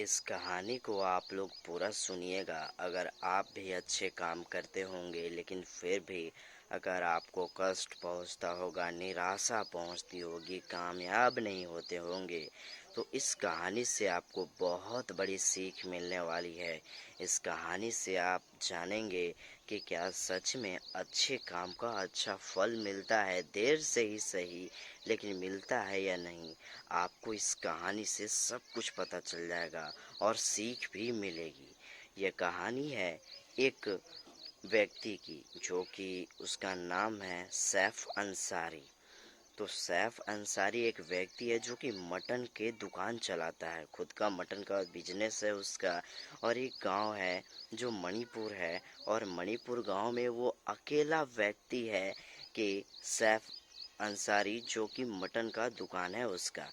इस कहानी को आप लोग पूरा सुनिएगा। अगर आप भी अच्छे काम करते होंगे लेकिन फिर भी अगर आपको कष्ट पहुंचता होगा, निराशा पहुंचती होगी, कामयाब नहीं होते होंगे, तो इस कहानी से आपको बहुत बड़ी सीख मिलने वाली है। इस कहानी से आप जानेंगे कि क्या सच में अच्छे काम का अच्छा फल मिलता है, देर से ही सही लेकिन मिलता है या नहीं। आपको इस कहानी से सब कुछ पता चल जाएगा और सीख भी मिलेगी। यह कहानी है एक व्यक्ति की, जो कि उसका नाम है सैफ अंसारी। तो सैफ अंसारी एक व्यक्ति है जो कि मटन के दुकान चलाता है, खुद का मटन का बिजनेस है उसका। और एक गांव है जो मणिपुर है, और मणिपुर गांव में वो अकेला व्यक्ति है कि सैफ अंसारी, जो कि मटन का दुकान है उसका।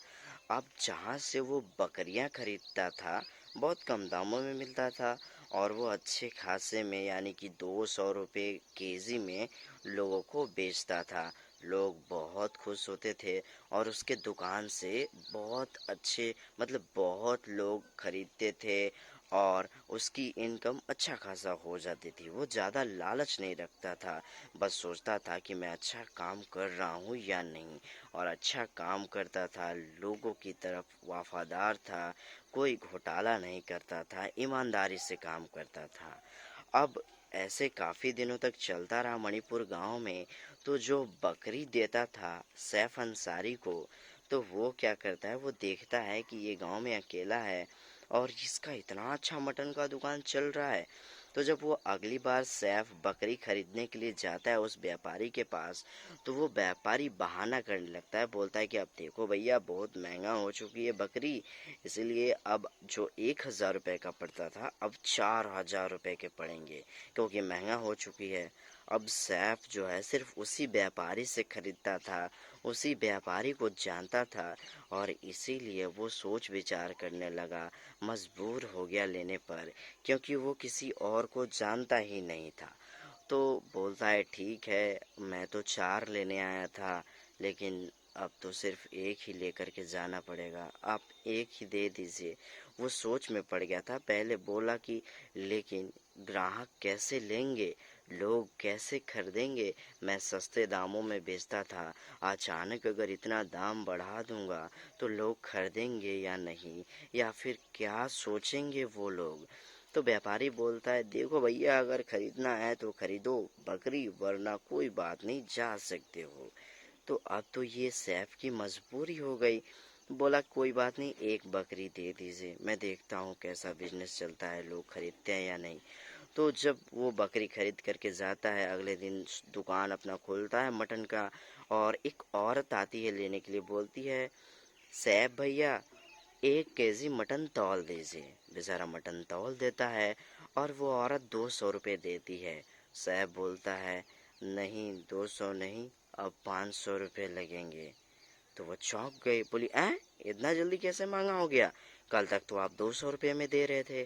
अब जहाँ से वो बकरियां खरीदता था, बहुत कम दामों में मिलता था, और वो अच्छे खासे में यानी कि 200 रुपये केजी में लोगों को बेचता था। लोग बहुत खुश होते थे और उसके दुकान से बहुत अच्छे, मतलब बहुत लोग खरीदते थे, और उसकी इनकम अच्छा खासा हो जाती थी। वो ज़्यादा लालच नहीं रखता था, बस सोचता था कि मैं अच्छा काम कर रहा हूँ या नहीं, और अच्छा काम करता था, लोगों की तरफ वफादार था, कोई घोटाला नहीं करता था, ईमानदारी से काम करता था। अब ऐसे काफ़ी दिनों तक चलता रहा मणिपुर गांव में। तो जो बकरी देता था सैफ अंसारी को, तो वो क्या करता है, वो देखता है कि ये गांव में अकेला है और इसका इतना अच्छा मटन का दुकान चल रहा है। तो जब वो अगली बार सैफ बकरी खरीदने के लिए जाता है उस व्यापारी के पास, तो वो व्यापारी बहाना करने लगता है, बोलता है कि अब देखो भैया, बहुत महंगा हो चुकी है बकरी, इसीलिए अब जो 1,000 रुपये का पड़ता था अब 4,000 रुपये के पड़ेंगे, क्योंकि महंगा हो चुकी है। अब सैफ जो है सिर्फ उसी व्यापारी से खरीदता था, उसी व्यापारी को जानता था, और इसीलिए वो सोच विचार करने लगा, मजबूर हो गया लेने पर, क्योंकि वो किसी और को जानता ही नहीं था। तो बोलता है ठीक है, मैं तो 4 लेने आया था, लेकिन अब तो सिर्फ एक ही लेकर के जाना पड़ेगा, आप एक ही दे दीजिए। वो सोच में पड़ गया था, पहले बोला कि लेकिन ग्राहक कैसे लेंगे, लोग कैसे खरीदेंगे, मैं सस्ते दामों में बेचता था, अचानक अगर इतना दाम बढ़ा दूंगा तो लोग खरीदेंगे या नहीं, या फिर क्या सोचेंगे वो लोग। तो व्यापारी बोलता है देखो भैया, अगर खरीदना है तो खरीदो बकरी, वरना कोई बात नहीं, जा सकते हो। तो अब तो ये सैफ की मजबूरी हो गई। बोला कोई बात नहीं, एक बकरी दे दीजिए, मैं देखता हूँ कैसा बिजनेस चलता है, लोग खरीदते हैं या नहीं। तो जब वो बकरी खरीद करके जाता है, अगले दिन दुकान अपना खोलता है मटन का, और एक औरत आती है लेने के लिए, बोलती है सैफ भैया, 1 केजी मटन तौल दीजिए। बेचारा मटन तौल देता है, और वो औरत 200 रुपये देती है। सैफ बोलता है नहीं, 200 नहीं, अब 500 रुपये लगेंगे। तो वो चौंक गई, बोली इतना जल्दी कैसे महंगा हो गया, कल तक तो आप 200 रुपये में दे रहे थे।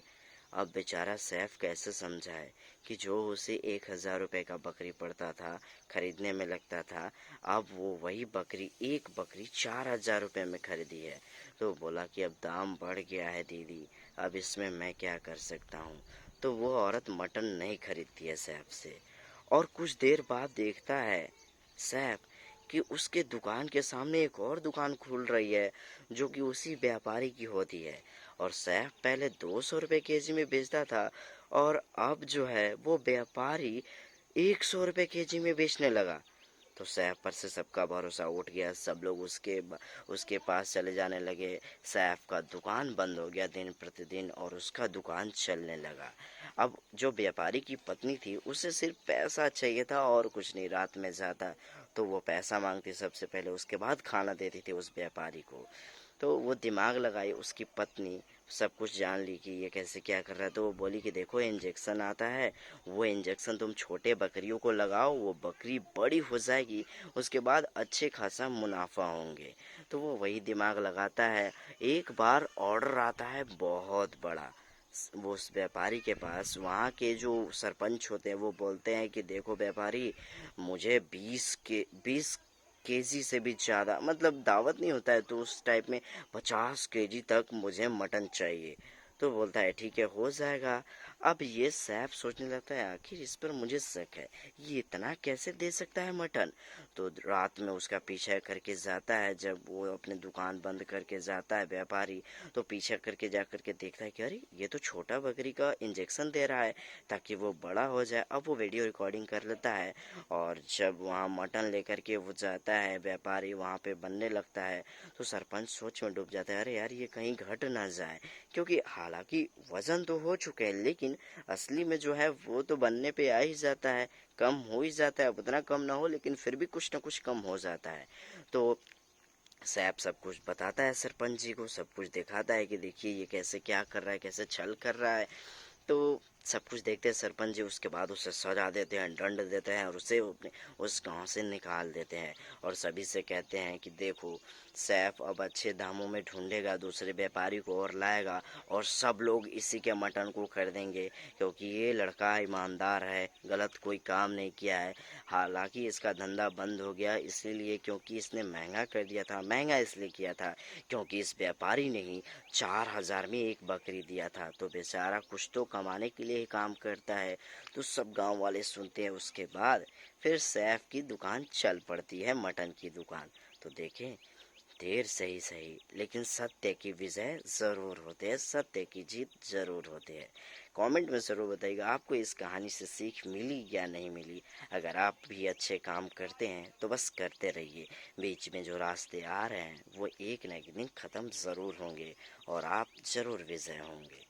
अब बेचारा सैफ कैसे समझाए कि जो उसे 1,000 रुपये का बकरी पड़ता था, खरीदने में लगता था, अब वो वही बकरी, एक बकरी 4,000 रुपये में खरीदी है। तो बोला कि अब दाम बढ़ गया है दीदी, अब इसमें मैं क्या कर सकता हूँ। तो वो औरत मटन नहीं खरीदती है सैफ से। और कुछ देर बाद देखता है सैफ कि उसके दुकान के सामने एक और दुकान खुल रही है, जो कि उसी व्यापारी की होती है। और सैफ पहले 200 रुपये केजी में बेचता था, और अब जो है वो व्यापारी 100 रुपये केजी में बेचने लगा। तो सैफ पर से सबका भरोसा उठ गया, सब लोग उसके पास चले जाने लगे। सैफ का दुकान बंद हो गया दिन प्रतिदिन, और उसका दुकान चलने लगा। अब जो व्यापारी की पत्नी थी, उसे सिर्फ पैसा चाहिए था और कुछ नहीं। रात में जाता तो वो पैसा मांगती सबसे पहले, उसके बाद खाना देती थी उस व्यापारी को। तो वो दिमाग लगाई, उसकी पत्नी सब कुछ जान ली कि ये कैसे क्या कर रहा है। तो वो बोली कि देखो इंजेक्शन आता है, वो इंजेक्शन तुम छोटे बकरियों को लगाओ, वो बकरी बड़ी हो जाएगी, उसके बाद अच्छे खासा मुनाफा होंगे। तो वो वही दिमाग लगाता है। एक बार ऑर्डर आता है बहुत बड़ा वो उस व्यापारी के पास। वहाँ के जो सरपंच होते हैं वो बोलते हैं कि देखो व्यापारी, मुझे 20 केजी से भी ज़्यादा, मतलब दावत नहीं होता है तो उस टाइप में 50 केजी तक मुझे मटन चाहिए। तो बोलता है ठीक है हो जाएगा। अब ये सैफ सोचने लगता है आखिर इस पर मुझे शक है, ये इतना कैसे दे सकता है मटन। तो रात में उसका पीछा करके जाता है, जब वो अपने दुकान बंद करके जाता है व्यापारी, तो पीछा करके जा करके देखता है कि अरे ये तो छोटा बकरी का इंजेक्शन दे रहा है ताकि वो बड़ा हो जाए। अब वो वीडियो रिकॉर्डिंग कर लेता है, और जब वहाँ मटन लेकर के वो जाता है व्यापारी वहाँ पे बनने लगता है, तो सरपंच सोच में डूब जाता है, अरे यार ये कहीं घट ना जाए, क्योंकि हालांकि वजन तो हो चुके हैं लेकिन असली में जो है वो तो बनने पे आ ही जाता है, कम हो ही जाता है, उतना कम ना हो लेकिन फिर भी कुछ ना कुछ कम हो जाता है। तो सैप सब कुछ बताता है सरपंच जी को, सब कुछ दिखाता है कि देखिए ये कैसे क्या कर रहा है, कैसे छल कर रहा है। तो सब कुछ देखते हैं सरपंच जी, उसके बाद उसे सजा देते हैं, दंड देते हैं और उसे अपने उस गांव से निकाल देते हैं। और सभी से कहते हैं कि देखो सैफ अब अच्छे दामों में ढूंढेगा, दूसरे व्यापारी को और लाएगा, और सब लोग इसी के मटन को खरीदेंगे, क्योंकि ये लड़का ईमानदार है, गलत कोई काम नहीं किया है। हालांकि इसका धंधा बंद हो गया इसीलिए क्योंकि इसने महंगा कर दिया था। महंगा इसलिए किया था क्योंकि इस व्यापारी ने ही 4,000 में एक बकरी दिया था, तो बेचारा कुछ तो कमाने के लिए ही काम करता है। तो सब गांव वाले सुनते हैं। उसके बाद फिर सैफ की दुकान चल पड़ती है, मटन की दुकान। तो देखें, देर सही सही लेकिन सत्य की विजय जरूर होते हैं, सत्य की जीत जरूर होती है। कमेंट में जरूर बताइएगा आपको इस कहानी से सीख मिली या नहीं मिली। अगर आप भी अच्छे काम करते हैं तो बस करते रहिए, बीच में जो रास्ते आ रहे हैं वो एक न एक दिन खत्म जरूर होंगे और आप जरूर विजय होंगे।